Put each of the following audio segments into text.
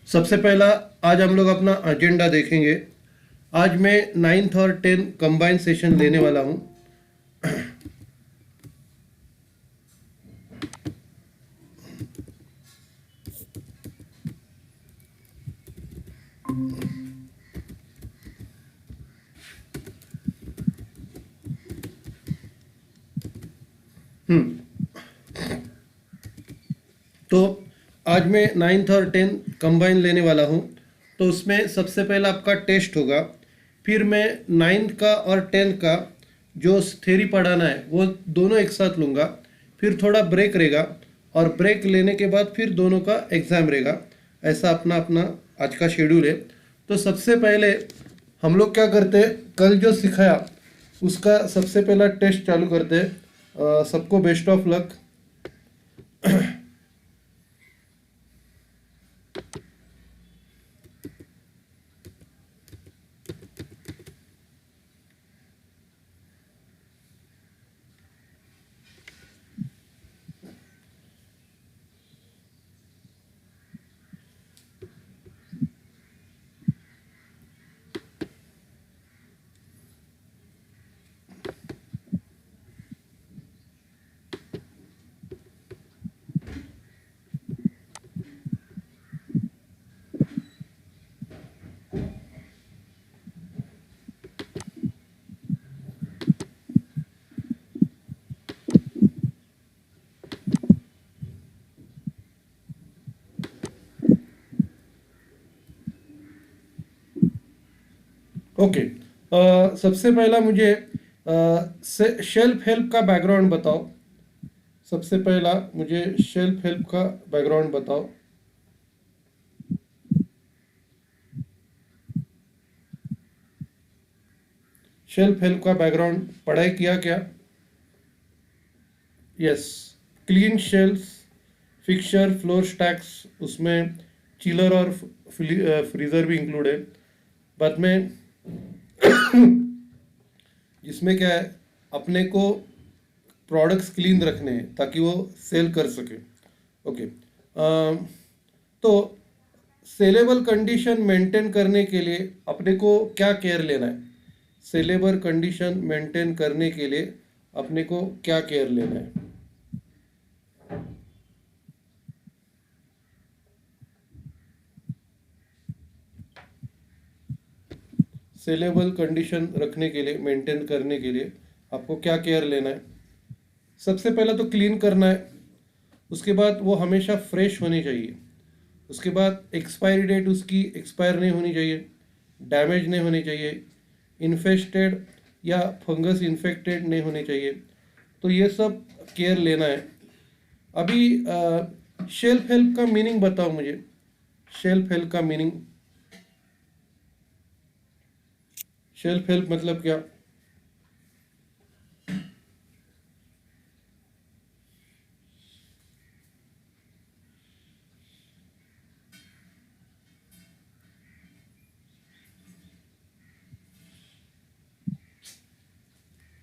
सबसे पहला आज हम लोग अपना एजेंडा देखेंगे। आज मैं 9th और 10th कंबाइन सेशन लेने वाला हूँ। तो आज मैं 9th और 10th कंबाइन लेने वाला हूँ। तो उसमें सबसे पहला आपका टेस्ट होगा। फिर मैं 9th का और 10th का जो थ्योरी पढ़ाना है वो दोनों एक साथ लूँगा। फिर थोड़ा ब्रेक रहेगा और ब्रेक लेने के बाद फिर दोनों का एग्ज़ाम रहेगा। ऐसा अपना अपना आज का शेड्यूल है। तो सबसे पहले हम लोग क्या करते हैं, कल जो सिखाया उसका सबसे पहला टेस्ट चालू करते हैं। सबको बेस्ट ऑफ लक। ओके। सबसे पहला मुझे सेल्फ हेल्प का बैकग्राउंड बताओ। सबसे पहला मुझे सेल्फ हेल्प का बैकग्राउंड बताओ। सेल्फ हेल्प का बैकग्राउंड पढ़ाई किया क्या? Yes. Clean shells, fixture, floor stacks, उसमें चिलर और फ्रीज़र भी इंक्लूड है। बाद में जिसमें क्या है, अपने को प्रोडक्ट्स क्लीन रखने हैं ताकि वो सेल कर सके। ओके। तो सेलेबल कंडीशन मेंटेन करने के लिए अपने को क्या केयर लेना है? सेलेबल कंडीशन मेंटेन करने के लिए अपने को क्या केयर लेना है? सेलेबल कंडीशन रखने के लिए, मेंटेन करने के लिए आपको क्या केयर लेना है? सबसे पहला तो क्लीन करना है। उसके बाद वो हमेशा फ्रेश होनी चाहिए। उसके बाद एक्सपायरी डेट उसकी एक्सपायर नहीं होनी चाहिए, डैमेज नहीं होनी चाहिए, इन्फेस्टेड या फंगस इन्फेक्टेड नहीं होनी चाहिए। तो ये सब केयर लेना है। अभी शेल्फ हेल्प का मीनिंग बताओ मुझे। शेल्फ हेल्प का मीनिंग, शेल्फ हेल्प मतलब क्या?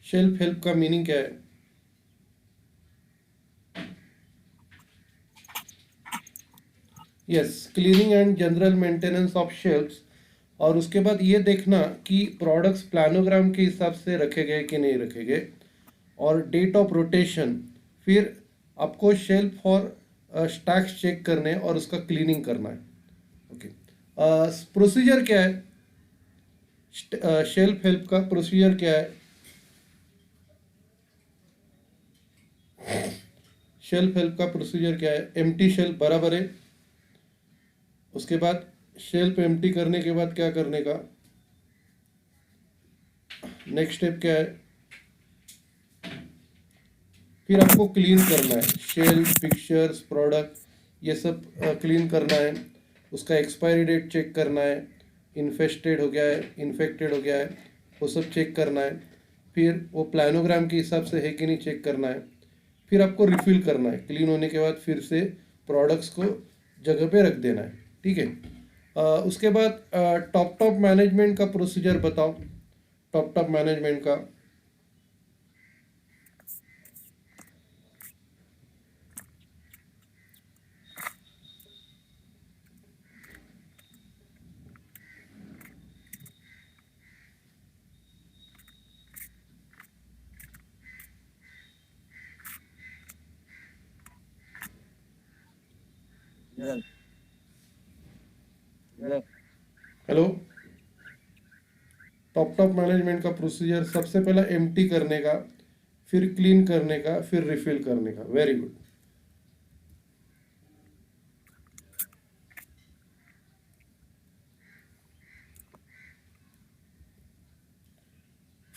शेल्फ हेल्प का मीनिंग क्या है? Yes, cleaning and general maintenance of shelves. और उसके बाद ये देखना कि प्रोडक्ट्स प्लानोग्राम के हिसाब से रखे गए कि नहीं रखे गए, और डेट ऑफ रोटेशन। फिर आपको शेल्फ और स्टैक्स चेक करने और उसका क्लीनिंग करना है। ओके। प्रोसीजर क्या है? शेल्फ हेल्प का प्रोसीजर क्या है? शेल्फ हेल्प का प्रोसीजर क्या है? एम्प्टी शेल्फ बराबर है। उसके बाद शेल्फ एम्प्टी करने के बाद क्या करने का? नेक्स्ट स्टेप क्या है? फिर आपको क्लीन करना है। शेल्फ, पिक्चर्स, प्रोडक्ट, ये सब क्लीन करना है। उसका एक्सपायरी डेट चेक करना है, इन्फेस्टेड हो गया है, इन्फेक्टेड हो गया है, वो सब चेक करना है। फिर वो प्लानोग्राम के हिसाब से है कि नहीं चेक करना है। फिर आपको रिफ़िल करना है। क्लीन होने के बाद फिर से प्रोडक्ट्स को जगह पे रख देना है। ठीक है। उसके बाद टॉप टॉप मैनेजमेंट का प्रोसीजर बताओ। टॉप टॉप मैनेजमेंट का। हेलो। टॉप मैनेजमेंट का प्रोसीजर सबसे पहला एम्प्टी करने का, फिर क्लीन करने का, फिर रिफिल करने का। Very good.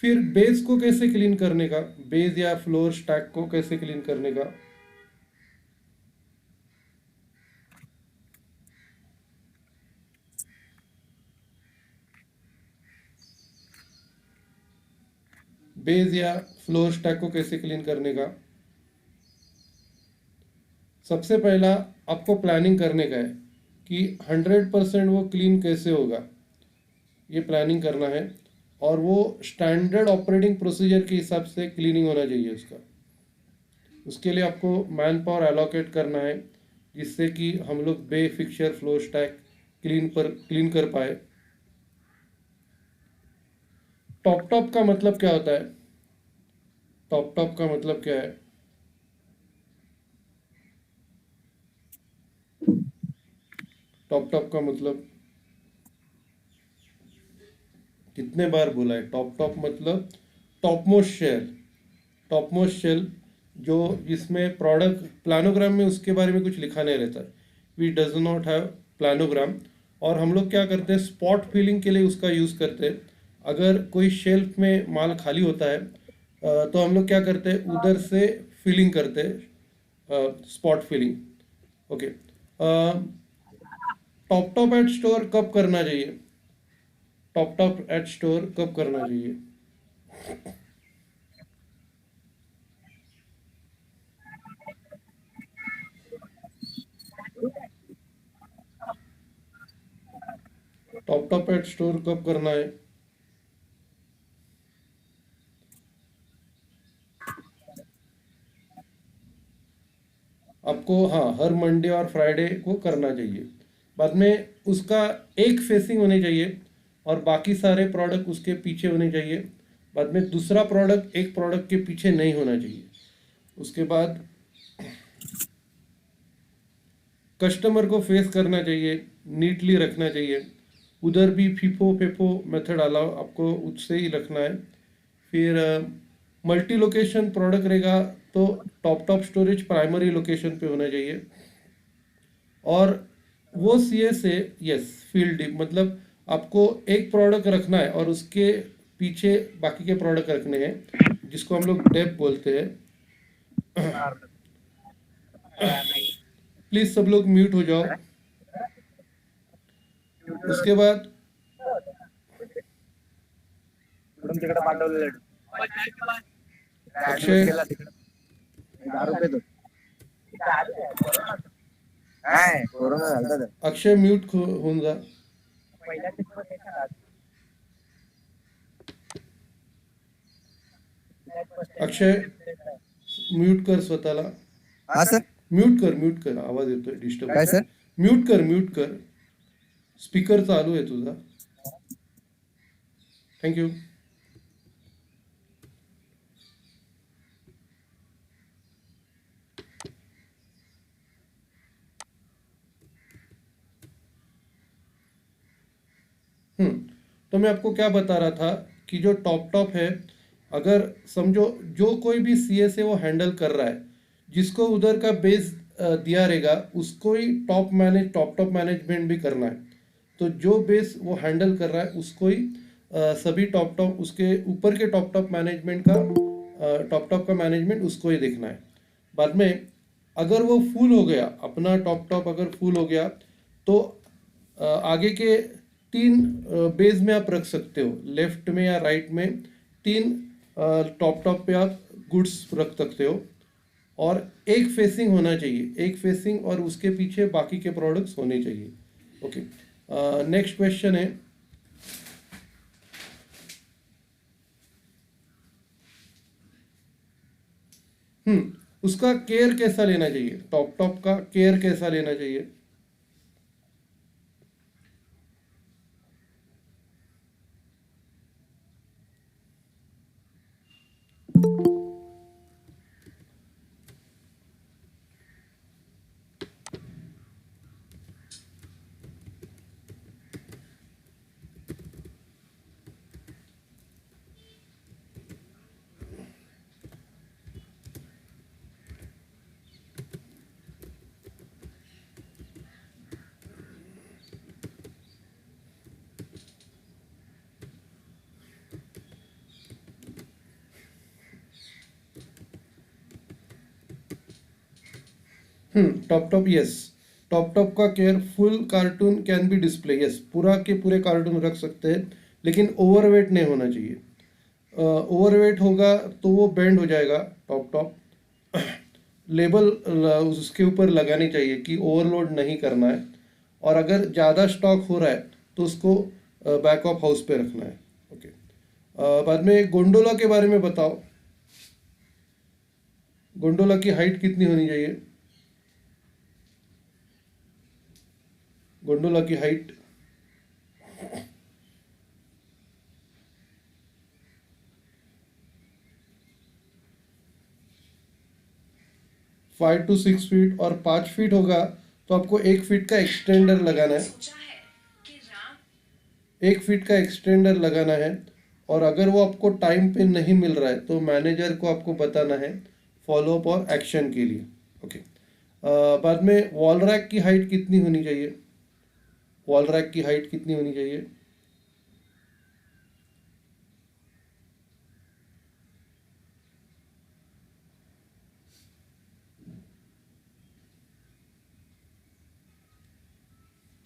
फिर बेस को कैसे क्लीन करने का, बेस या फ्लोर स्टैक को कैसे क्लीन करने का। बेस या फ्लोर स्टैक को कैसे क्लीन करने का। सबसे पहला आपको प्लानिंग करने का है कि 100% वो क्लीन कैसे होगा, ये प्लानिंग करना है। और वो स्टैंडर्ड ऑपरेटिंग प्रोसीजर के हिसाब से क्लीनिंग होना चाहिए उसका। उसके लिए आपको मैन पावर एलोकेट करना है, जिससे कि हम लोग बे फिक्चर फ्लोर स्टैक क्लीन कर पाए। टॉप का मतलब क्या होता है? टॉप का मतलब क्या है? टॉप का मतलब कितने बार बोला है? टॉप मतलब top most shell. Top most shell जो जिसमें प्रोडक्ट प्लानोग्राम में उसके बारे में कुछ लिखा नहीं रहता। We does not have planogram. और हम लोग क्या करते हैं, स्पॉट फिलिंग के लिए उसका यूज़ करते हैं। अगर कोई शेल्फ में माल खाली होता है तो हम लोग क्या करते हैं, उधर से फिलिंग करते हैं, spot filling. Okay. Top at store कब करना चाहिए? टॉप एट स्टोर कब करना चाहिए? टॉप एट स्टोर कब करना है? आपको, हाँ, हर मंडे और फ्राइडे को करना चाहिए। बाद में उसका एक फेसिंग होनी चाहिए और बाकी सारे प्रोडक्ट उसके पीछे होने चाहिए। बाद में दूसरा प्रोडक्ट एक प्रोडक्ट के पीछे नहीं होना चाहिए। उसके बाद कस्टमर को फेस करना चाहिए, नीटली रखना चाहिए। उधर भी फीफो फेफो मेथड अलाउ आपको उससे ही रखना है। फिर मल्टी लोकेशन प्रोडक्ट रहेगा तो टॉप स्टोरेज प्राइमरी लोकेशन पे होना चाहिए। और वो सीए से, यस, फील्ड डीप मतलब आपको एक प्रोडक्ट रखना है और उसके पीछे बाकी के प्रोडक्ट रखने हैं, जिसको हम लोग डेप बोलते हैं। प्लीज सब लोग म्यूट हो जाओ। उसके बाद इकडून तिकडे पाठवलेलं ऍडमिट अक्षय, केला तिकडे 10 रुपये तो नाही कोरोना झाला तर अक्षय म्यूट होऊन जा। अक्षय म्यूट कर स्वतःला। हा सर म्यूट कर, आवाज येतोय डिस्टर्ब। काय सर म्यूट कर, स्पीकर चालू आहे तुझा। थँक्यू। तो मैं आपको क्या बता रहा था कि जो टॉप है, अगर समझो जो कोई भी सीए से वो हैंडल कर रहा है, जिसको उधर का बेस दिया रहेगा उसको ही टॉप मैनेजमेंट भी करना है। तो जो बेस वो हैंडल कर रहा है उसको ही सभी टॉप उसके ऊपर के टॉप मैनेजमेंट का टॉप का मैनेजमेंट उसको ही देखना है। बाद में अगर वो फुल हो गया, अपना टॉप अगर फुल हो गया, तो आगे के तीन बेस में आप रख सकते हो, लेफ्ट में या राइट में। तीन टॉप पे आप गुड्स रख सकते हो। और एक फेसिंग होना चाहिए, एक फेसिंग, और उसके पीछे बाकी के प्रोडक्ट्स होने चाहिए। ओके। नेक्स्ट क्वेश्चन है, उसका केयर कैसा लेना चाहिए? टॉप का केयर कैसा लेना चाहिए? Top top, yes. Top top का care, full carton can be display, yes, पूरा के पूरे कार्टून रख सकते हैं, लेकिन ओवरवेट नहीं होना चाहिए। ओवरवेट होगा तो वो बेंड हो जाएगा टॉप टॉप। लेबल उसके ऊपर लगानी चाहिए कि ओवरलोड नहीं करना है, और अगर ज़्यादा स्टॉक हो रहा है तो उसको बैक ऑफ हाउस पे रखना है। ओके। बाद में गोंडोला के बारे में बताओ। गोंडोला की हाइट कितनी होनी चाहिए? गोंडोला की हाइट 5 to 6 फीट, और 5 फीट होगा तो आपको 1 फीट का एक्सटेंडर लगाना है। 1 फीट का एक्सटेंडर लगाना है, और अगर वो आपको टाइम पे नहीं मिल रहा है तो मैनेजर को आपको बताना है फॉलो अप और एक्शन के लिए। ओके। बाद में वॉल रैक की हाइट कितनी होनी चाहिए? वॉल रैक की हाइट कितनी होनी चाहिए?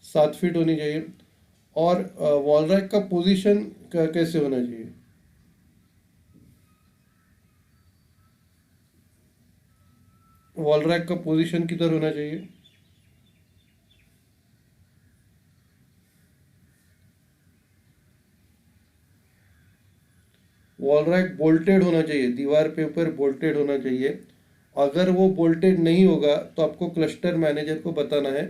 7 फीट होनी चाहिए। और वॉल रैक का पोजीशन कैसे होना चाहिए? वॉल रैक का पोजीशन किधर होना चाहिए? वॉल रैक बोल्टेड होना चाहिए, दीवार पे ऊपर बोल्टेड होना चाहिए। अगर वो बोल्टेड नहीं होगा तो आपको क्लस्टर मैनेजर को बताना है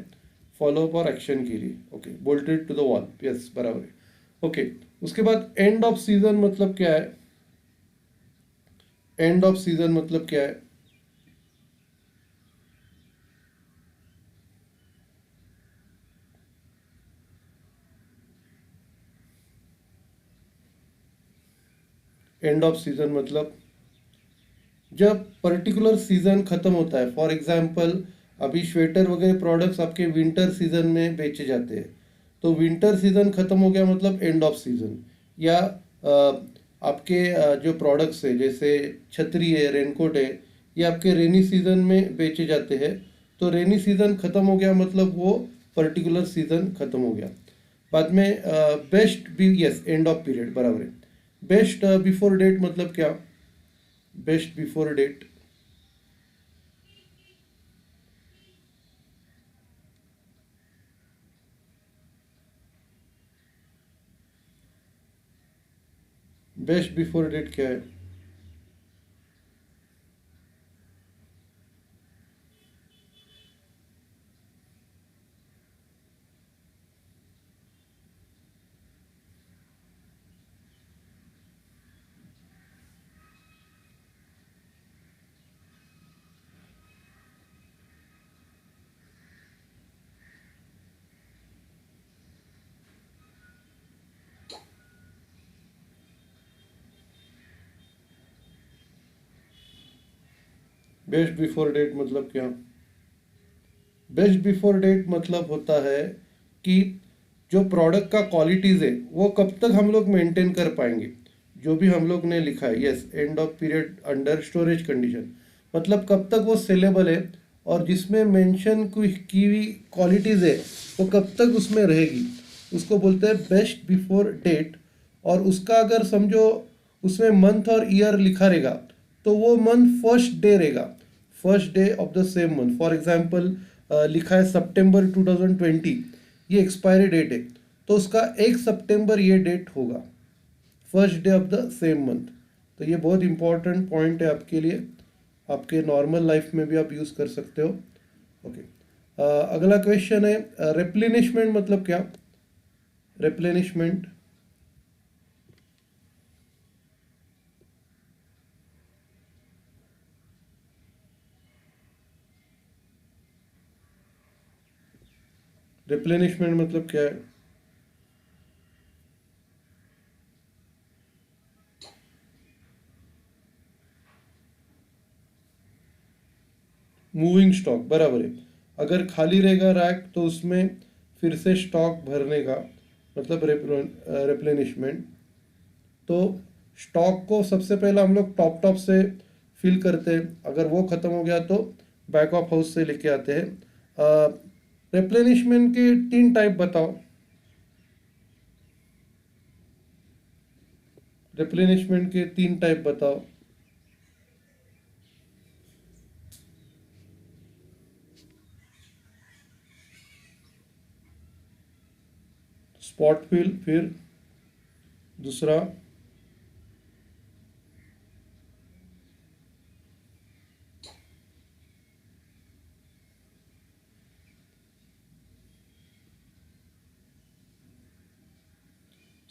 फॉलो अप और एक्शन के लिए। Okay, bolted to the wall, yes, बराबर है। ओके। उसके बाद एंड ऑफ सीजन मतलब क्या है? एंड ऑफ सीजन मतलब क्या है? एंड ऑफ सीजन मतलब जब पर्टिकुलर सीजन खत्म होता है। फॉर एग्जांपल, अभी स्वेटर वगैरह प्रोडक्ट्स आपके विंटर सीजन में बेचे जाते हैं, तो विंटर सीजन खत्म हो गया मतलब एंड ऑफ सीजन। या आपके जो प्रोडक्ट्स है जैसे छतरी है, रेनकोट है, ये आपके रेनी सीजन में बेचे जाते हैं, तो रेनी सीजन खत्म हो गया मतलब वो पर्टिकुलर सीजन खत्म हो गया। बाद में बेस्ट भी, यस, एंड ऑफ पीरियड, बराबर है। बेस्ट बिफोर डेट मतलब क्या? Best before date, best before date क्या है? बेस्ट बिफोर डेट मतलब क्या? बेस्ट बिफोर डेट मतलब होता है कि जो प्रोडक्ट का क्वालिटीज़ है वो कब तक हम लोग मेंटेन कर पाएंगे, जो भी हम लोग ने लिखा है। Yes, end of period under storage condition मतलब कब तक वो सेलेबल है, और जिसमें मेंशन की हुई क्वालिटीज़ है वो कब तक उसमें रहेगी, उसको बोलते हैं बेस्ट बिफोर डेट। और उसका अगर समझो उसमें मंथ और ईयर लिखा रहेगा तो वो मंथ फर्स्ट डे रहेगा, first day of the same month. For example, लिखा है सितंबर 2020, ये एक्सपायरी डेट है, तो उसका 1 सितंबर ये डेट होगा, first day of the same month. तो ये बहुत इंपॉर्टेंट पॉइंट है आपके लिए, आपके नॉर्मल लाइफ में भी आप यूज़ कर सकते हो। ओके। अगला क्वेश्चन है रिप्लेनिशमेंट मतलब क्या? रिप्लेनिशमेंट, रिप्लेनिशमेंट मतलब क्या है? मूविंग स्टॉक, बराबर है। अगर खाली रहेगा रैक तो उसमें फिर से स्टॉक भरने का मतलब रिप्लेनिशमेंट। तो स्टॉक को सबसे पहले हम लोग टॉप टॉप से फिल करते हैं, अगर वो ख़त्म हो गया तो बैक ऑफ हाउस से लेके आते हैं। रिप्लेनिशमेंट के 3 टाइप बताओ। रिप्लेनिशमेंट के 3 टाइप बताओ। स्पॉट फिल, फिर दूसरा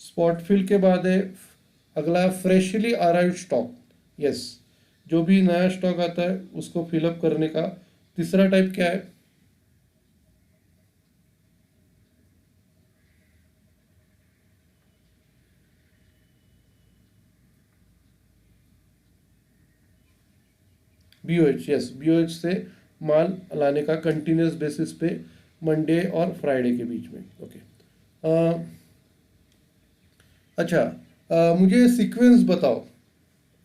स्पॉट फिल के बाद है अगला फ्रेशली अराइव्ड स्टॉक। यस, जो भी नया स्टॉक आता है उसको फिलअप करने का तीसरा टाइप क्या है? बीओएच। यस, बीओएच से माल लाने का कंटिन्यूस बेसिस पे मंडे और फ्राइडे के बीच में। ओके। अच्छा, मुझे सीक्वेंस बताओ।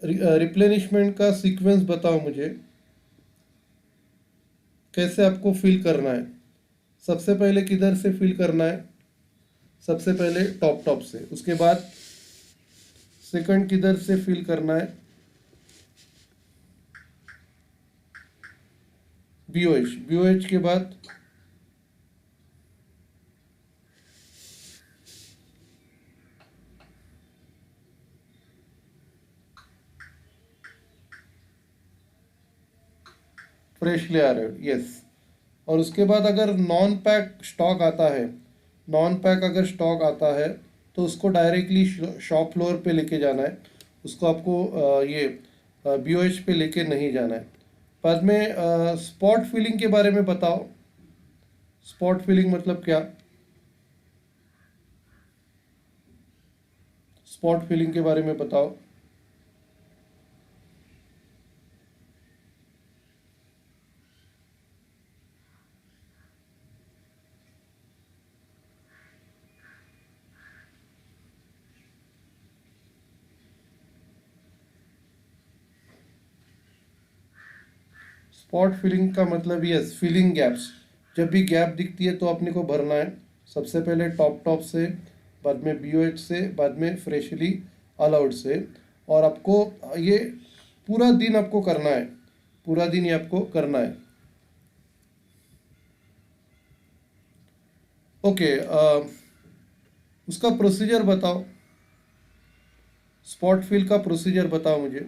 रिप्लेनिशमेंट का सीक्वेंस बताओ मुझे, कैसे आपको फिल करना है। सबसे पहले किधर से फिल करना है? सबसे पहले टॉप टॉप से, उसके बाद सेकंड किधर से फिल करना है? बीओएच। बीओएच के बाद फ्रेशली आ रहे हो। यस, और उसके बाद अगर नॉन पैक स्टॉक आता है, नॉन पैक अगर स्टॉक आता है तो उसको डायरेक्टली शॉप फ्लोर पे लेके जाना है। उसको आपको ये बीओएच पे लेके नहीं जाना है। बाद में स्पॉट फिलिंग के बारे में बताओ। स्पॉट फिलिंग मतलब क्या? स्पॉट फिलिंग के बारे में बताओ। स्पॉट फिलिंग का मतलब यस, फिलिंग गैप्स। जब भी गैप दिखती है तो अपने को भरना है। सबसे पहले टॉप टॉप से, बाद में बीओएच से, बाद में फ्रेशली अलाउड से। और आपको ये पूरा दिन आपको करना है, पूरा दिन ये आपको करना है। ओके, उसका प्रोसीजर बताओ। स्पॉट फिल का प्रोसीजर बताओ मुझे।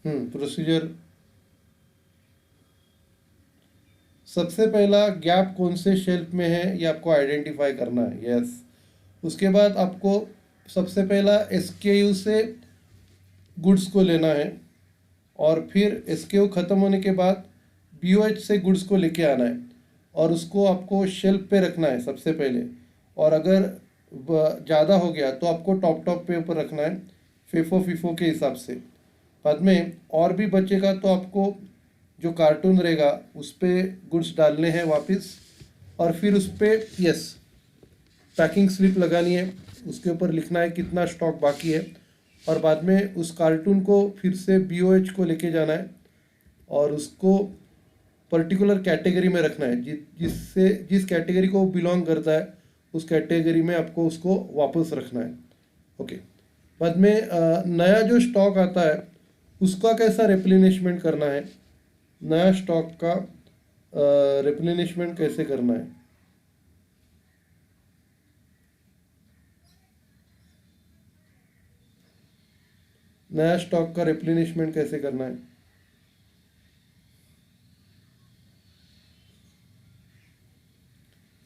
प्रोसीजर। सबसे पहला गैप कौन से शेल्फ में है ये आपको आइडेंटिफाई करना है। यस, उसके बाद आपको सबसे पहला एसकेयू से गुड्स को लेना है, और फिर एसकेयू ख़त्म होने के बाद बीओएच से गुड्स को लेके आना है, और उसको आपको शेल्फ पे रखना है सबसे पहले। और अगर ज़्यादा हो गया तो आपको टॉप टॉप पे ऊपर रखना है, फीफो फीफो के हिसाब से। बाद में और भी बचेगा तो आपको जो कार्टून रहेगा उस पर गुड्स डालने हैं वापस, और फिर उस पर यस पैकिंग स्लिप लगानी है, उसके ऊपर लिखना है कितना स्टॉक बाकी है। और बाद में उस कार्टून को फिर से बीओएच को लेके जाना है, और उसको पर्टिकुलर कैटेगरी में रखना है, जिससे जिस कैटेगरी को बिलोंग करता है उस कैटेगरी में आपको उसको वापस रखना है। ओके। बाद में नया जो स्टॉक आता है उसका कैसा रिप्लेनिशमेंट करना है? नया स्टॉक का रिप्लेनिशमेंट कैसे करना है? नया स्टॉक का रिप्लेनिशमेंट कैसे करना है?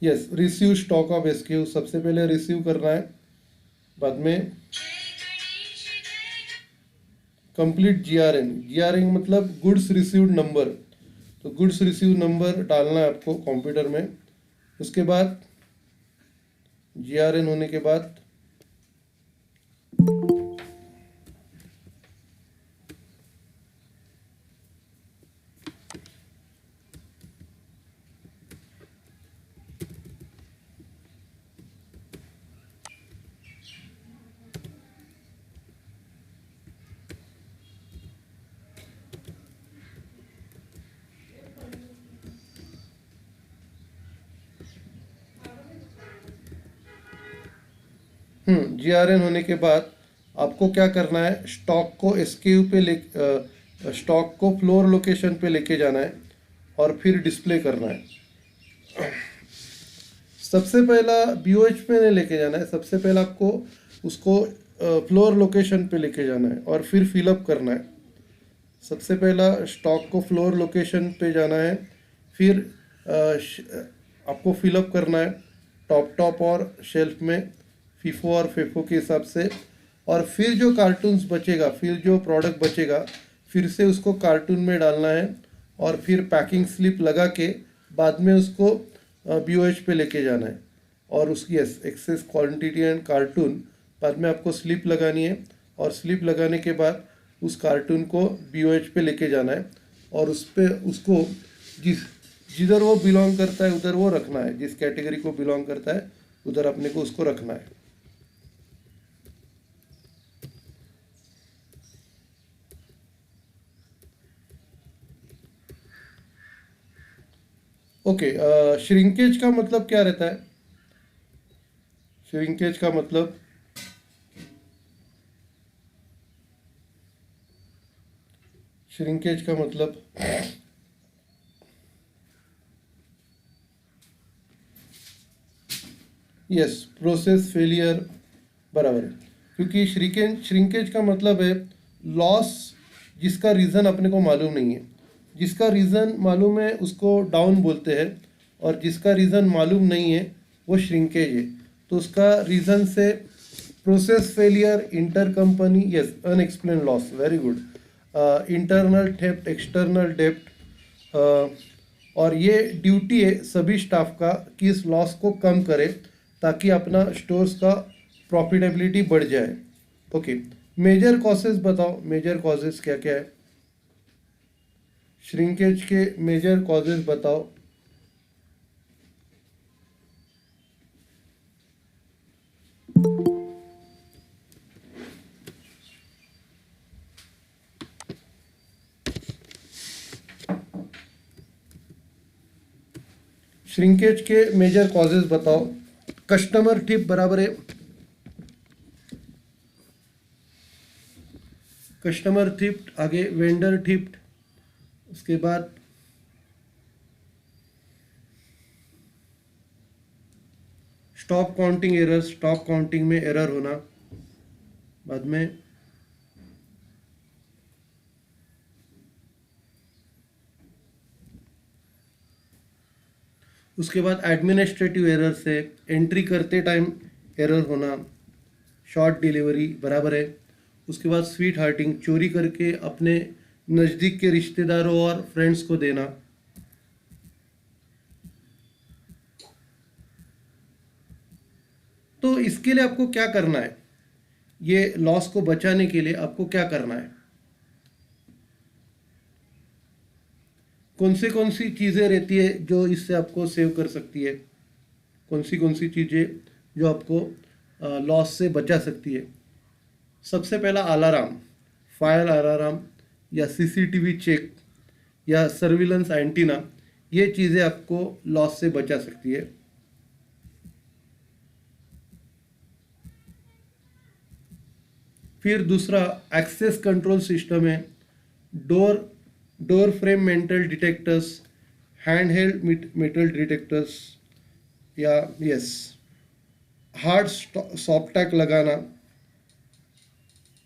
Yes, receive stock of SQ सबसे पहले रिसीव करना है। बाद में कंप्लीट जीआरएन। जीआरएन मतलब गुड्स रिसीव्ड नंबर। तो गुड्स रिसीव नंबर डालना है आपको कंप्यूटर में। उसके बाद जीआरएन होने के बाद GRN होने के बाद आपको क्या करना है, स्टॉक को SKU पे स्टॉक को फ्लोर लोकेशन पे लेके जाना है और फिर डिस्प्ले करना है। सबसे पहला BOH पे नहीं लेके जाना है, सबसे पहला आपको उसको फ्लोर लोकेशन पे लेके जाना है और फिर फिलअप करना है। सबसे पहला स्टॉक को फ्लोर लोकेशन पे जाना है, फिर आपको फिलअप करना है टॉप और शेल्फ में फीफो और फेफो के हिसाब से, और फिर जो कार्टून्स बचेगा, फिर जो प्रोडक्ट बचेगा, फिर से उसको कार्टून में डालना है और फिर पैकिंग स्लिप लगा के बाद में उसको BOH पे लेके जाना है और उसकी एक्सेस क्वांटिटी एंड कार्टून बाद में आपको स्लिप लगानी है और स्लिप लगाने के बाद उस कार्टून को BOH पे लेके जाना है और उस पे उसको जिधर वो बिलोंग करता है उधर वो रखना है, जिस कैटेगरी को बिलोंग करता है उधर अपने को उसको रखना है। ओके, श्रिंकेज का मतलब क्या रहता है? श्रिंकेज का मतलब श्रिंकेज का मतलब यस, प्रोसेस फेलियर, बराबर है। क्योंकि श्रिंकेज का मतलब है लॉस जिसका रीज़न अपने को मालूम नहीं है। जिसका रीज़न मालूम है उसको डाउन बोलते हैं और जिसका रीज़न मालूम नहीं है वो श्रिंकेज है। तो उसका रीज़न से process failure, inter company, yes, unexplained loss, very good, internal theft, external डेप्ट, और ये ड्यूटी है सभी स्टाफ का कि इस लॉस को कम करे ताकि अपना स्टोर्स का प्रॉफिटेबिलिटी बढ़ जाए। ओके, मेजर कॉजेज बताओ, मेजर कॉजेज क्या क्या है? श्रिंकेज के मेजर कॉजेज बताओ। श्रिंकेज के मेजर कॉजेज बताओ। कस्टमर टिप बराबर है, कस्टमर टिप, आगे वेंडर टिप, उसके बाद stock counting error, stock counting में एरर होना, बाद में उसके बाद एडमिनिस्ट्रेटिव एरर से एंट्री करते टाइम एरर होना, शॉर्ट डिलीवरी, बराबर है। उसके बाद स्वीट हार्टिंग, चोरी करके अपने नज़दीक के रिश्तेदारों और फ्रेंड्स को देना। तो इसके लिए आपको क्या करना है? ये लॉस को बचाने के लिए आपको क्या करना है? कौन सी चीज़ें रहती है जो इससे आपको सेव कर सकती है? कौन सी चीज़ें जो आपको लॉस से बचा सकती है? सबसे पहला अलार्म, फायर अलार्म या CCTV चेक या सर्विलेंस एंटीना, ये चीज़ें आपको लॉस से बचा सकती है। फिर दूसरा एक्सेस कंट्रोल सिस्टम है, door frame metal detectors, hand held metal detectors, या यस, हार्ड सॉफ्ट टैग लगाना,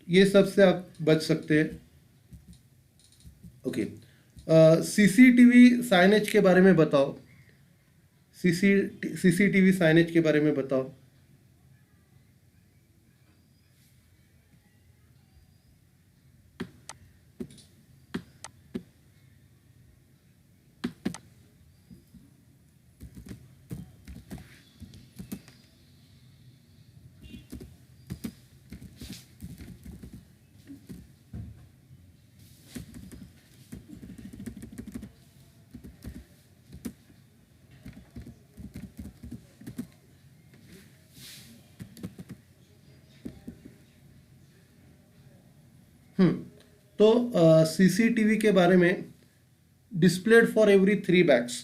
ये सब से आप बच सकते हैं। ओके, CCTV साइनेज के बारे में बताओ। CCTV साइनेज के बारे में बताओ। तो CCTV के बारे में, डिस्प्लेड फॉर एवरी 3 बैग्स,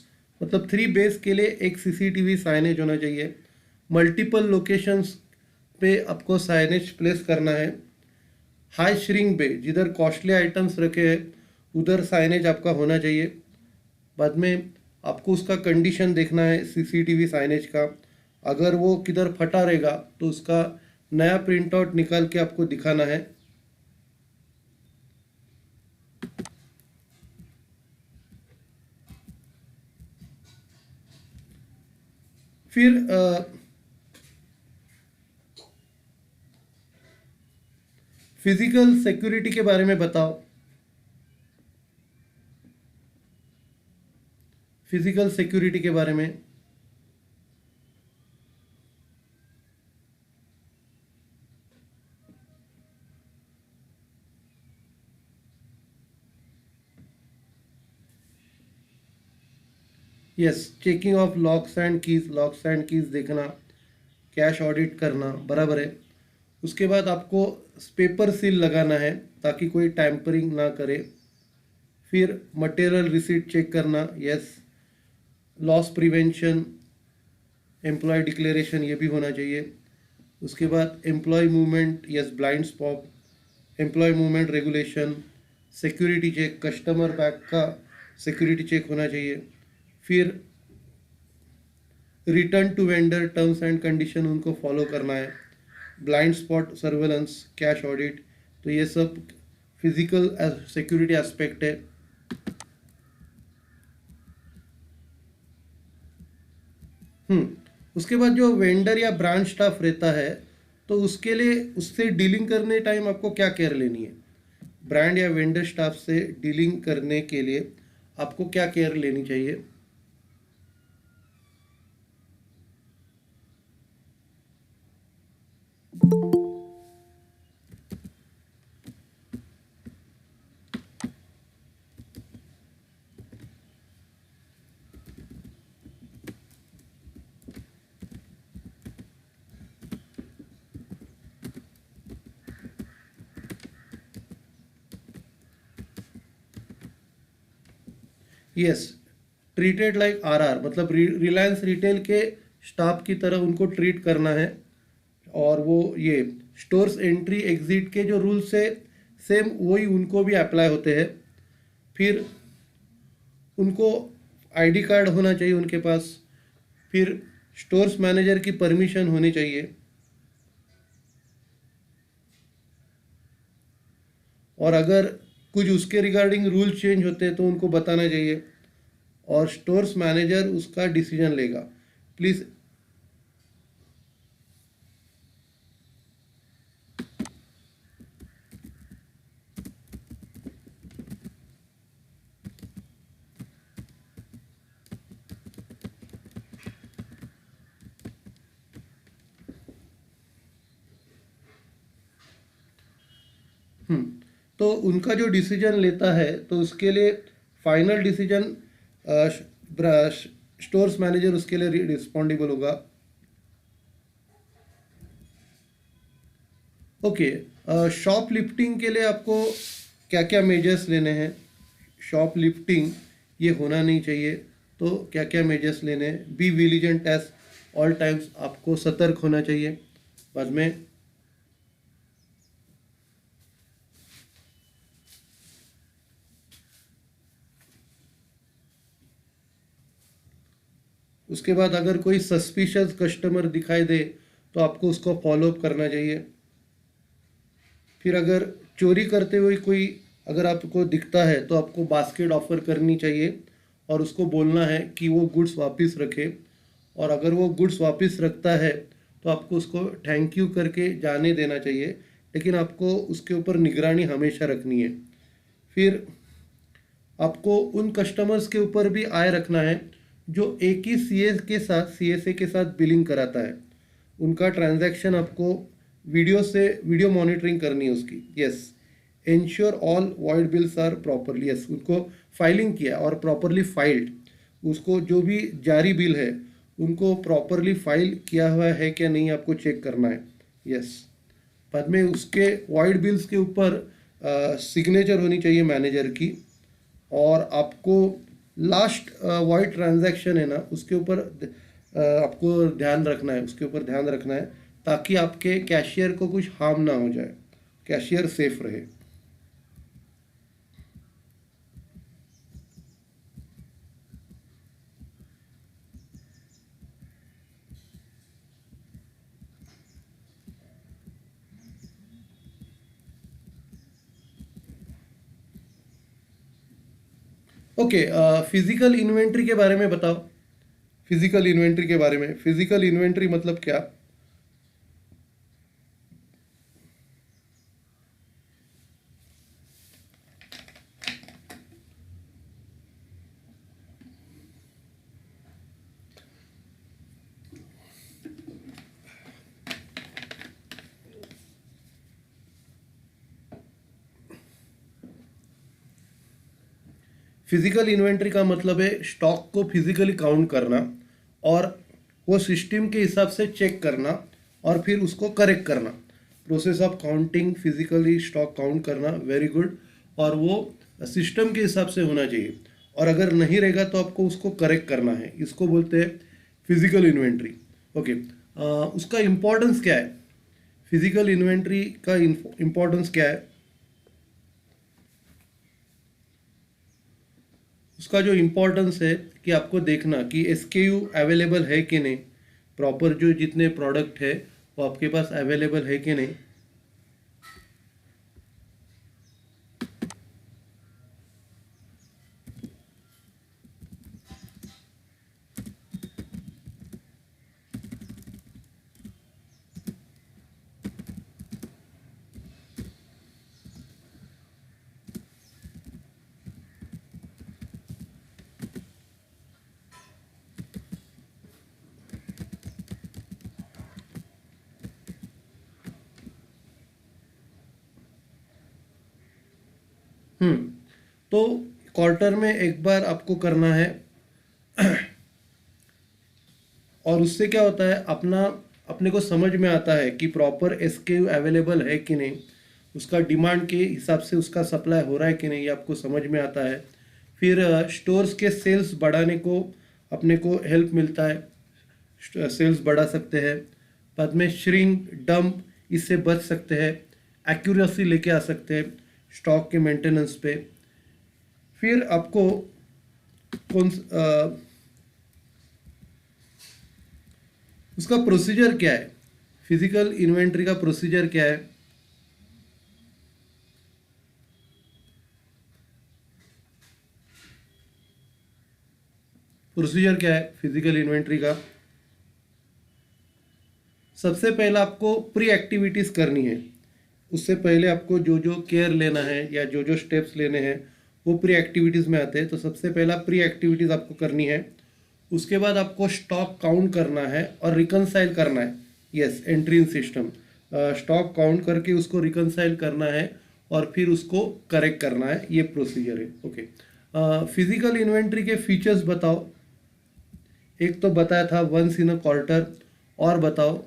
मतलब 3 बेस के लिए एक CCTV साइनेज होना चाहिए। मल्टीपल लोकेशंस पे आपको साइनेज प्लेस करना है। हाई श्रिंक बे, जिधर कॉस्टली आइटम्स रखे हैं उधर साइनेज आपका होना चाहिए। बाद में आपको उसका कंडीशन देखना है सीसीटीवी साइनेज का। अगर वो किधर फटा रहेगा तो उसका नया प्रिंट आउट निकाल के आपको दिखाना है। फिर फिजिकल सिक्योरिटी के बारे में बताओ। फिजिकल सिक्योरिटी के बारे में yes, checking of locks and keys, locks and keys देखना, कैश ऑडिट करना, बराबर है। उसके बाद आपको पेपर सील लगाना है ताकि कोई टैंपरिंग ना करे। फिर मटेरियल रिसीट चेक करना, yes. Loss prevention, employee declaration, ये भी होना चाहिए। उसके बाद employee movement, yes, blind spot, employee movement regulation, security check, customer bag का सिक्योरिटी चेक होना चाहिए। फिर return to vendor terms and condition उनको फॉलो करना है। Blind spot surveillance, cash audit, तो ये सब फिजिकल सिक्योरिटी एस्पेक्ट है। उसके बाद जो वेंडर या ब्रांच स्टाफ रहता है तो उसके लिए उससे डीलिंग करने टाइम आपको क्या केयर लेनी है। ब्रांड या वेंडर स्टाफ से डीलिंग करने के लिए आपको क्या केयर लेनी चाहिए। यस, ट्रीटेड लाइक आरआर, मतलब रिलायंस रिटेल के स्टाफ की तरह उनको ट्रीट करना है। और वो ये स्टोर्स एंट्री एग्जिट के जो रूल्स है सेम वही उनको भी अप्लाई होते हैं। फिर उनको आईडी कार्ड होना चाहिए उनके पास। फिर स्टोर्स मैनेजर की परमिशन होनी चाहिए। और अगर कुछ उसके रिगार्डिंग रूल चेंज होते हैं तो उनको बताना चाहिए और स्टोर्स मैनेजर उसका डिसीजन लेगा। प्लीज़ तो उनका जो डिसीजन लेता है तो उसके लिए फाइनल डिसीजन स्टोर्स मैनेजर उसके लिए रिस्पॉन्सिबल होगा। ओके, शॉप लिफ्टिंग के लिए आपको क्या क्या मेजर्स लेने हैं। शॉप लिफ्टिंग ये होना नहीं चाहिए, तो क्या क्या मेजर्स लेने हैं। Be vigilant as all times, आपको सतर्क होना चाहिए। बाद में उसके बाद अगर कोई सस्पिशियस कस्टमर दिखाई दे तो आपको उसको फॉलोअप करना चाहिए। फिर अगर चोरी करते हुए कोई अगर आपको दिखता है तो आपको बास्केट ऑफर करनी चाहिए और उसको बोलना है कि वो गुड्स वापस रखे। और अगर वो गुड्स वापस रखता है तो आपको उसको थैंक यू करके जाने देना चाहिए, लेकिन आपको उसके ऊपर निगरानी हमेशा रखनी है। फिर आपको उन कस्टमर्स के ऊपर भी आय रखना है जो एक ही सीएसए के साथ बिलिंग कराता है। उनका ट्रांजैक्शन आपको वीडियो मॉनिटरिंग करनी है उसकी। Yes, ensure all void bills are properly, yes, उनको फाइलिंग किया और प्रॉपरली फाइल्ड। उसको जो भी जारी बिल है उनको प्रॉपरली फाइल किया हुआ है क्या नहीं आपको चेक करना है। यस, बाद में उसके वॉइड बिल्स के ऊपर सिग्नेचर होनी चाहिए मैनेजर की। और आपको लास्ट वॉइड ट्रांजैक्शन है ना उसके ऊपर आपको ध्यान रखना है, उसके ऊपर ध्यान रखना है ताकि आपके कैशियर को कुछ हार्म ना हो जाए, कैशियर सेफ रहे। ओके, फिजिकल इन्वेंट्री के बारे में बताओ। फिजिकल इन्वेंट्री के बारे में, फिजिकल इन्वेंट्री मतलब क्या? फिजिकल इन्वेंट्री का मतलब है स्टॉक को फिजिकली काउंट करना और वो सिस्टम के हिसाब से चेक करना और फिर उसको करेक्ट करना। Process of counting physically stock count करना, वेरी गुड। और वो सिस्टम के हिसाब से होना चाहिए, और अगर नहीं रहेगा तो आपको उसको करेक्ट करना है। इसको बोलते हैं फिजिकल इन्वेंट्री। ओके, उसका इम्पोर्टेंस क्या है? फिजिकल इन्वेंट्री का इम्पोर्टेंस क्या है? उसका जो इम्पोर्टेंस है कि आपको देखना कि SKU अवेलेबल है कि नहीं, प्रॉपर जो जितने प्रोडक्ट है वो आपके पास अवेलेबल है कि नहीं। हम्म तो क्वार्टर में एक बार आपको करना है, और उससे क्या होता है, अपने को समझ में आता है कि प्रॉपर SKU अवेलेबल है कि नहीं, उसका डिमांड के हिसाब से उसका सप्लाई हो रहा है कि नहीं, ये आपको समझ में आता है। फिर स्टोर्स के सेल्स बढ़ाने को अपने को हेल्प मिलता है, सेल्स बढ़ा सकते हैं। बाद में श्रिंक डंप, इससे बच सकते हैं, एक्यूरेसी लेके आ सकते हैं स्टॉक के मेंटेनेंस पे। फिर आपको कौन उसका प्रोसीजर क्या है, फिजिकल इन्वेंट्री का प्रोसीजर क्या है? प्रोसीजर क्या है फिजिकल इन्वेंट्री का? सबसे पहले आपको प्री एक्टिविटीज करनी है। उससे पहले आपको जो जो केयर लेना है या जो जो स्टेप्स लेने हैं वो प्री एक्टिविटीज़ में आते हैं। तो सबसे पहला प्री एक्टिविटीज़ आपको करनी है। उसके बाद आपको स्टॉक काउंट करना है और रिकनसाइल करना है। Yes, entry in system, stock count करके उसको रिकनसाइल करना है और फिर उसको करेक्ट करना है। ये प्रोसीजर है। ओके, फिजिकल इन्वेंट्री के फीचर्स बताओ। एक तो बताया था वंस इन अ क्वार्टर, और बताओ।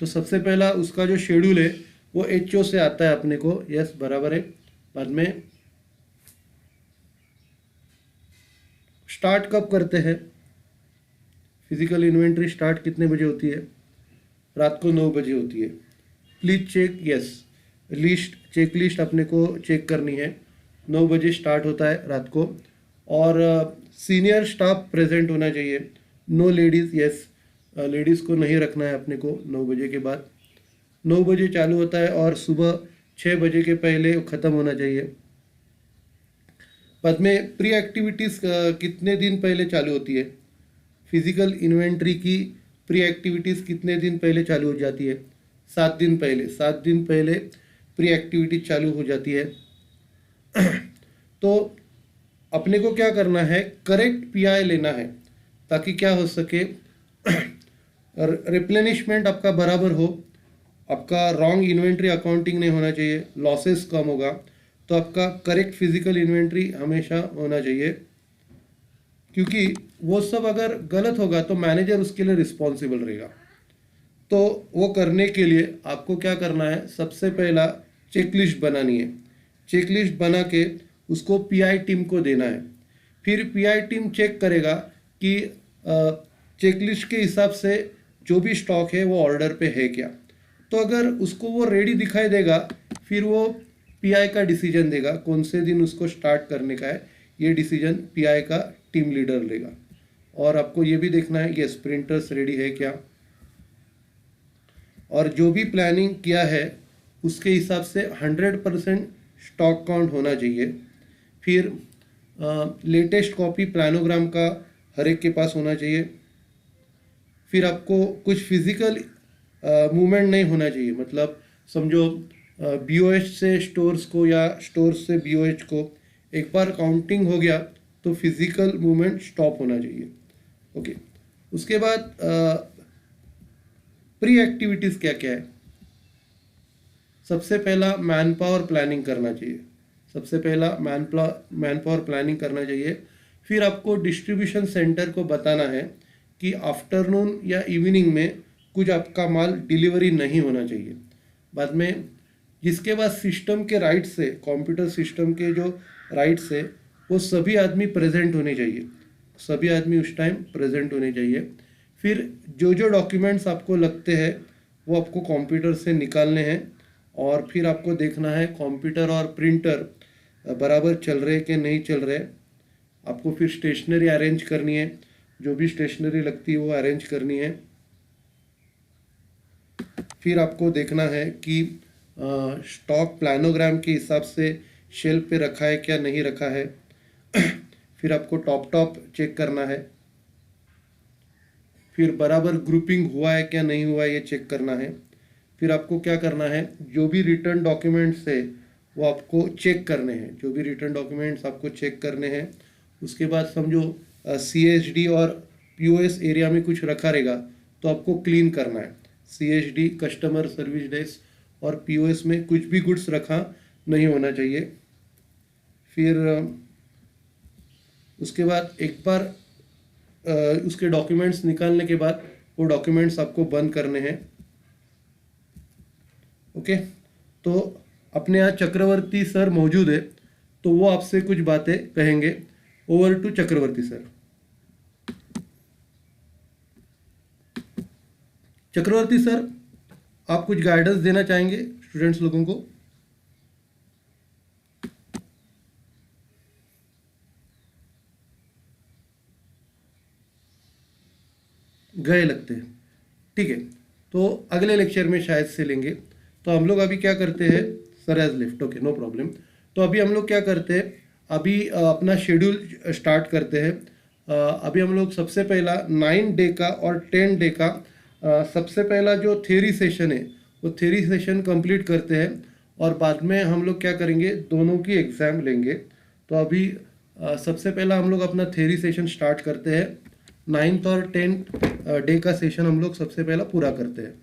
तो सबसे पहला उसका जो शेड्यूल है वो HO से आता है अपने को। यस, बराबर है। बाद में स्टार्ट कब करते हैं? फिजिकल इन्वेंट्री स्टार्ट कितने बजे होती है? रात को 9 बजे होती है। Please check, yes, check list अपने को चेक करनी है। 9 बजे स्टार्ट होता है रात को, और सीनियर स्टाफ प्रेजेंट होना चाहिए। नो लेडीज़, यस, लेडीज़ को नहीं रखना है अपने को 9 बजे के बाद। 9 बजे चालू होता है और सुबह 6 बजे के पहले ख़त्म होना चाहिए। बाद में प्री एक्टिविटीज़ कितने दिन पहले चालू होती है? फिजिकल इन्वेंट्री की प्री एक्टिविटीज़ कितने दिन पहले चालू हो जाती है? 7 दिन पहले। 7 दिन पहले प्री एक्टिविटी चालू हो जाती है। तो अपने को क्या करना है, करेक्ट PI लेना है ताकि क्या हो सके, रिप्लेनिशमेंट आपका बराबर हो, आपका रॉन्ग इन्वेंट्री अकाउंटिंग नहीं होना चाहिए, लॉसेस कम होगा। तो आपका करेक्ट फिजिकल इन्वेंट्री हमेशा होना चाहिए, क्योंकि वो सब अगर गलत होगा तो मैनेजर उसके लिए रिस्पॉन्सिबल रहेगा। तो वो करने के लिए आपको क्या करना है, सबसे पहला चेकलिस्ट बनानी है। चेकलिस्ट बना के उसको पीआई टीम को देना है। फिर पीआई टीम चेक करेगा कि चेकलिस्ट के हिसाब से जो भी स्टॉक है वो ऑर्डर पे है क्या। तो अगर उसको वो रेडी दिखाई देगा, फिर वो पीआई का डिसीजन देगा कौन से दिन उसको स्टार्ट करने का है। ये डिसीजन पीआई का टीम लीडर लेगा। और आपको ये भी देखना है ये स्प्रिंटर्स रेडी है क्या, और जो भी प्लानिंग किया है उसके हिसाब से 100% स्टॉक काउंट होना चाहिए। फिर लेटेस्ट कॉपी प्लानोग्राम का हर एक के पास होना चाहिए। फिर आपको कुछ फिजिकल मूवमेंट नहीं होना चाहिए, मतलब समझो बीओएच से स्टोर्स को या स्टोर्स से बीओएच को एक बार काउंटिंग हो गया तो फिजिकल मूवमेंट स्टॉप होना चाहिए। ओके, उसके बाद प्री एक्टिविटीज़ क्या क्या है। सबसे पहला मैन पावर प्लानिंग करना चाहिए। सबसे पहला मैन पावर प्लानिंग करना चाहिए। फिर आपको डिस्ट्रीब्यूशन सेंटर को बताना है कि आफ्टरनून या इवनिंग में कुछ आपका माल डिलीवरी नहीं होना चाहिए। बाद में जिसके बाद सिस्टम के राइट से, कंप्यूटर सिस्टम के जो राइट से, वो सभी आदमी प्रेजेंट होने चाहिए। सभी आदमी उस टाइम प्रेजेंट होने चाहिए। फिर जो जो डॉक्यूमेंट्स आपको लगते हैं वो आपको कंप्यूटर से निकालने हैं। और फिर आपको देखना है कंप्यूटर और प्रिंटर बराबर चल रहे कि नहीं चल रहे। आपको फिर स्टेशनरी अरेंज करनी है, जो भी स्टेशनरी लगती है वो अरेंज करनी है। फिर आपको देखना है कि स्टॉक प्लानोग्राम के हिसाब से शेल्फ पे रखा है क्या नहीं रखा है। फिर आपको टॉप चेक करना है। फिर बराबर ग्रुपिंग हुआ है क्या नहीं हुआ है ये चेक करना है। फिर आपको क्या करना है, जो भी रिटर्न डॉक्यूमेंट्स है वो आपको चेक करने हैं। जो भी रिटर्न डॉक्यूमेंट्स आपको चेक करने हैं। उसके बाद समझो सीएसडी और पीओएस एरिया में कुछ रखा रहेगा तो आपको क्लीन करना है। सीएसडी कस्टमर सर्विस डेस्क और पीओएस में कुछ भी गुड्स रखा नहीं होना चाहिए। फिर उसके बाद एक बार उसके डॉक्यूमेंट्स निकालने के बाद वो डॉक्यूमेंट्स आपको बंद करने हैं। ओके, तो अपने यहाँ चक्रवर्ती सर मौजूद है तो वो आपसे कुछ बातें कहेंगे। Over to Chakravarti sir. Chakravarti sir, आप कुछ गाइडेंस देना चाहेंगे स्टूडेंट्स लोगों को? गए लगते हैं, ठीक है, तो अगले लेक्चर में शायद से लेंगे। तो हम लोग अभी क्या करते हैं, sir has left, okay no problem. तो अभी हम लोग क्या करते हैं, अभी अपना शेड्यूल स्टार्ट करते हैं। अभी हम लोग सबसे पहला 9 डे का और 10 डे का सबसे पहला जो थ्योरी सेशन है वो थ्योरी सेशन कंप्लीट करते हैं। और बाद में हम लोग क्या करेंगे, दोनों की एग्ज़ाम लेंगे। तो अभी सबसे पहला हम लोग अपना थ्योरी सेशन स्टार्ट करते हैं। 9th और 10th डे का सेशन हम लोग सबसे पहला पूरा करते हैं।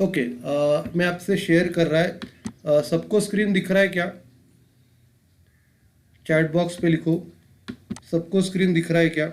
ओके, मैं आपसे शेयर कर रहा है, सबको स्क्रीन दिख रहा है क्या? चैट बॉक्स पे लिखो, सबको स्क्रीन दिख रहा है क्या?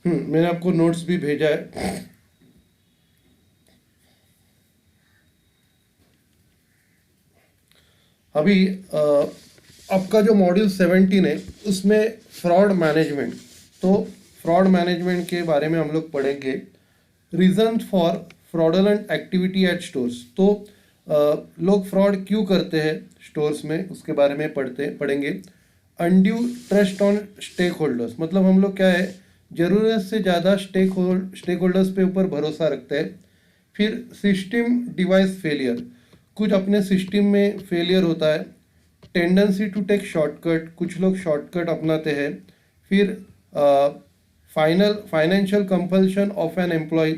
मैंने आपको नोट्स भी भेजा है। अभी आपका जो मॉड्यूल 17 है उसमें फ्रॉड मैनेजमेंट, तो फ्रॉड मैनेजमेंट के बारे में हम लोग पढ़ेंगे। Reason for fraudulent activity at stores, तो लोग फ्रॉड क्यों करते हैं स्टोर्स में, उसके बारे में पढ़ेंगे। Undue trust on stakeholders, मतलब हम लोग क्या है, ज़रूरत से ज़्यादा स्टेक होल्डर्स पे ऊपर भरोसा रखते हैं। फिर सिस्टम डिवाइस फेलियर, कुछ अपने सिस्टम में फेलियर होता है। टेंडेंसी टू टेक शॉर्टकट, कुछ लोग शॉर्टकट अपनाते हैं। फिर financial compulsion of an employee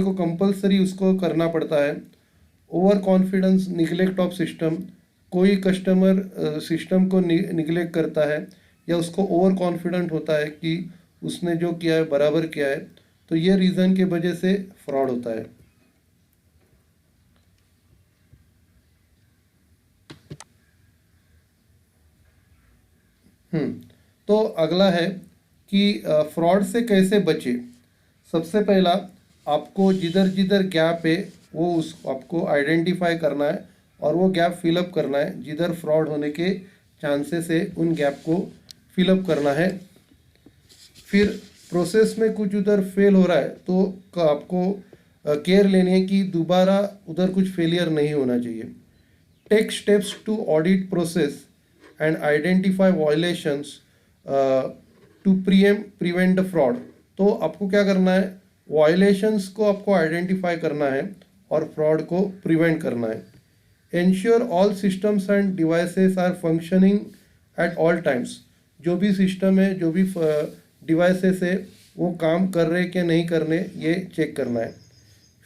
को कंपलसरी उसको करना पड़ता है। Over confidence, neglect of system, कोई कस्टमर सिस्टम को निगलेक्ट करता है या उसको ओवर कॉन्फिडेंट होता है कि उसने जो किया है बराबर किया है, तो ये रीज़न के वजह से फ्रॉड होता है। तो अगला है कि फ्रॉड से कैसे बचे। सबसे पहला, आपको जिधर जिधर गैप है वो उस आपको आइडेंटिफाई करना है और वो गैप फिलअप करना है। जिधर फ्रॉड होने के चांसेस है उन गैप को फिलअप करना है। फिर प्रोसेस में कुछ उधर फेल हो रहा है तो आपको केयर लेनी है कि दोबारा उधर कुछ फेलियर नहीं होना चाहिए। Take steps to audit process and identify violations to prevent the fraud, तो आपको क्या करना है, वायलेशंस को आपको आइडेंटिफाई करना है और फ्रॉड को प्रिवेंट करना है। Ensure all systems and devices are functioning at all times, जो भी सिस्टम है, जो भी डिवाइसेस है वो काम कर रहे कि नहीं करने, ये चेक करना है।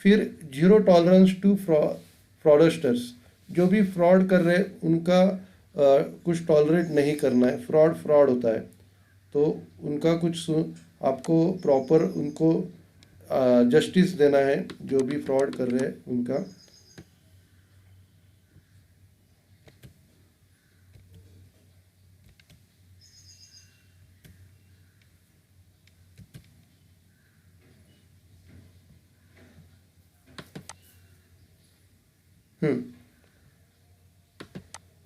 फिर जीरो टॉलरेंस टू फ्रॉडस्टर्स, जो भी फ्रॉड कर रहे हैं उनका कुछ टॉलरेट नहीं करना है। फ्रॉड होता है तो उनका कुछ आपको प्रॉपर उनको जस्टिस देना है, जो भी फ्रॉड कर रहे हैं उनका। हम्म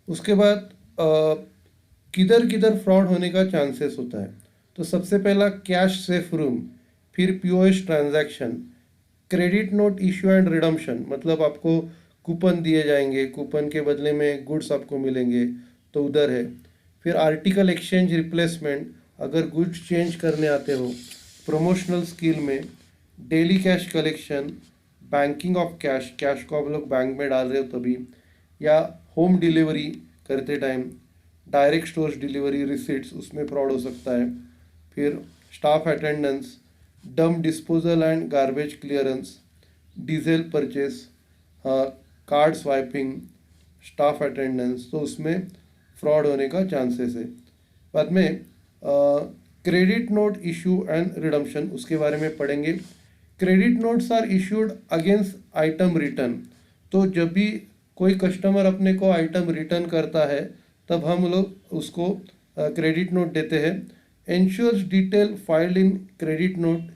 उसके बाद किधर किधर फ्रॉड होने का चांसेस होता है, तो सबसे पहला कैश सेफ रूम, फिर POS transaction, credit note issue and redemption, मतलब आपको कूपन दिए जाएंगे, कूपन के बदले में गुड्स आपको मिलेंगे, तो उधर है। फिर आर्टिकल एक्सचेंज रिप्लेसमेंट, अगर गुड्स चेंज करने आते हो, प्रमोशनल स्कील में, daily cash collection, banking of cash, cash को आप लोग बैंक में डाल रहे हो तभी, या होम डिलीवरी करते time, direct stores delivery receipts, उसमें फ्रॉड हो सकता है। फिर staff attendance, dump disposal and garbage clearance, diesel purchase, card swiping, staff attendance, तो उसमें फ्रॉड होने का चांसेस है। बाद में credit note issue and redemption, उसके बारे में पढ़ेंगे। Credit notes are issued against item return, तो जब भी कोई कस्टमर अपने को आइटम रिटर्न करता है तब हम लोग उसको क्रेडिट नोट देते हैं। Ensures detail filed in credit note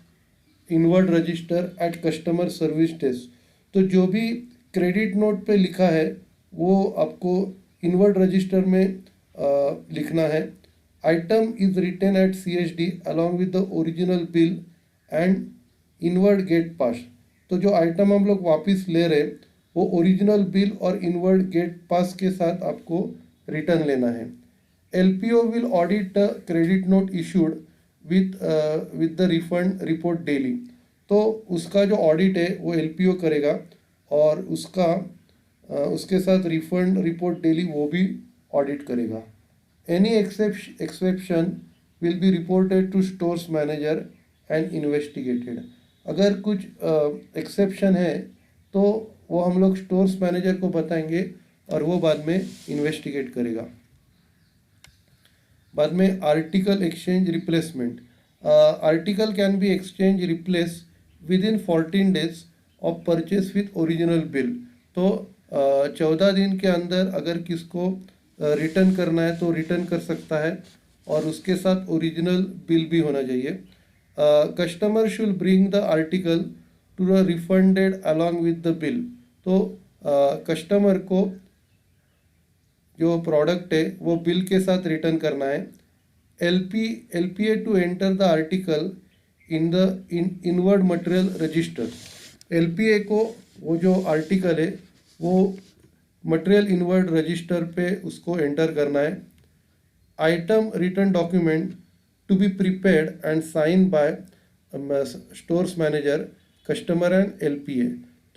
inward register eight customer service desk, तो जो भी क्रेडिट नोट पे लिखा है वो आपको इनवर्ड रजिस्टर में लिखना है। Item is written at CSD along with the original bill and inward gate pass, तो जो आइटम हम लोग वापस ले रहे वो ओरिजिनल बिल और इनवर्ड गेट पास के साथ आपको रिटर्न लेना है। LPO will audit the credit note issued with the refund report daily, तो उसका जो ऑडिट है वो LPO करेगा और उसके साथ रिफंड रिपोर्ट डेली वो भी ऑडिट करेगा। Any exception will be reported to stores manager and investigated, अगर कुछ एक्सेप्शन है तो वो हम लोग स्टोर्स मैनेजर को बताएंगे और वो बाद में इन्वेस्टिगेट करेगा। बाद में article exchange replacement, article can be exchange replace with in 14 days of purchase with original bill, तो 14 दिन के अंदर अगर किसको रिटर्न करना है तो रिटर्न कर सकता है और उसके साथ ओरिजिनल बिल भी होना चाहिए। Customer should bring the article to the refunded along with the bill. तो कस्टमर को जो प्रोडक्ट है वो बिल के साथ रिटर्न करना है। LPA to enter the article in the inward material register. LPA को वो जो आर्टिकल है वो मटेरियल इनवर्ड रजिस्टर पे उसको एंटर करना है। Item return document to be prepared and sign by stores manager, customer and LPA।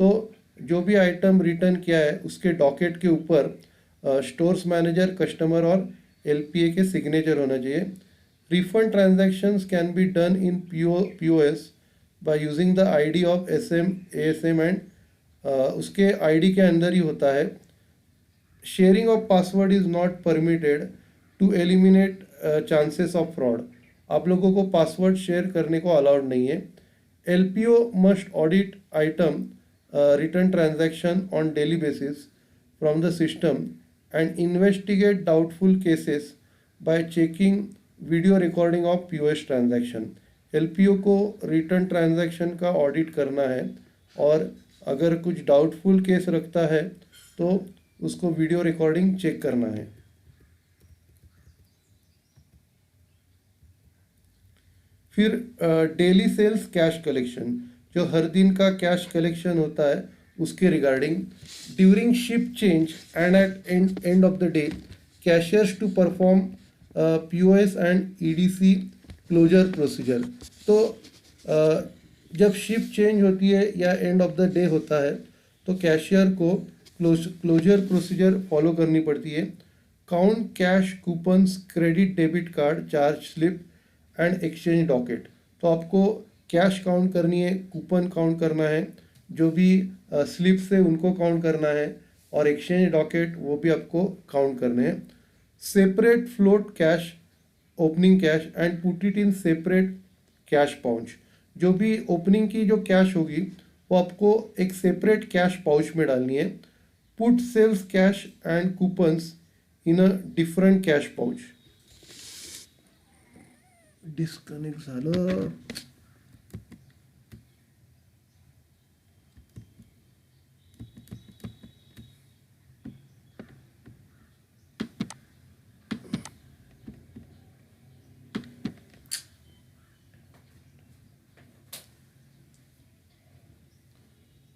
तो जो भी आइटम रिटर्न किया है उसके डॉकेट के ऊपर स्टोर्स मैनेजर, कस्टमर और LPA के सिग्नेचर होना चाहिए। Refund transactions can be done in POS by using the ID of SM ASM and उसके ID के अंदर ही होता है। Sharing of password is not permitted to eliminate chances of fraud. आप लोगों को पासवर्ड शेयर करने को अलाउड नहीं है। LPO must audit item return transaction on daily basis from the system and investigate doubtful cases bye checking video recording of POS transaction. LPO को return transaction का audit करना है और अगर कुछ डाउटफुल केस रखता है तो उसको वीडियो रिकॉर्डिंग चेक करना है। फिर डेली सेल्स कैश कलेक्शन, जो हर दिन का कैश कलेक्शन होता है उसके regarding. During shift change and at end of the day cashiers to perform POS and EDC closure procedure. तो जब शिप चेंज होती है या एंड ऑफ द डे होता है तो कैशियर को क्लोजर प्रोसीजर फॉलो करनी पड़ती है। Count cash, coupons, credit debit card, charge slip and exchange docket. तो आपको कैश काउंट करनी है, कूपन काउंट करना है, जो भी स्लिप्स है उनको काउंट करना है और एक्सचेंज डॉकेट वो भी आपको काउंट करने हैं। Separate float cash, opening cash and put it in separate cash pouch. जो भी ओपनिंग की जो कैश होगी वो आपको एक सेपरेट कैश पाउच में डालनी है। Put sales cash and coupons in a different cash pouch. Disconnect झालं।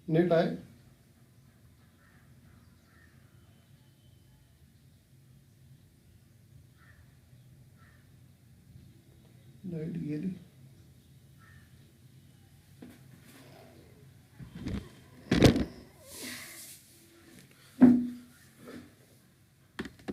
नेट आहे? लाईट गेली.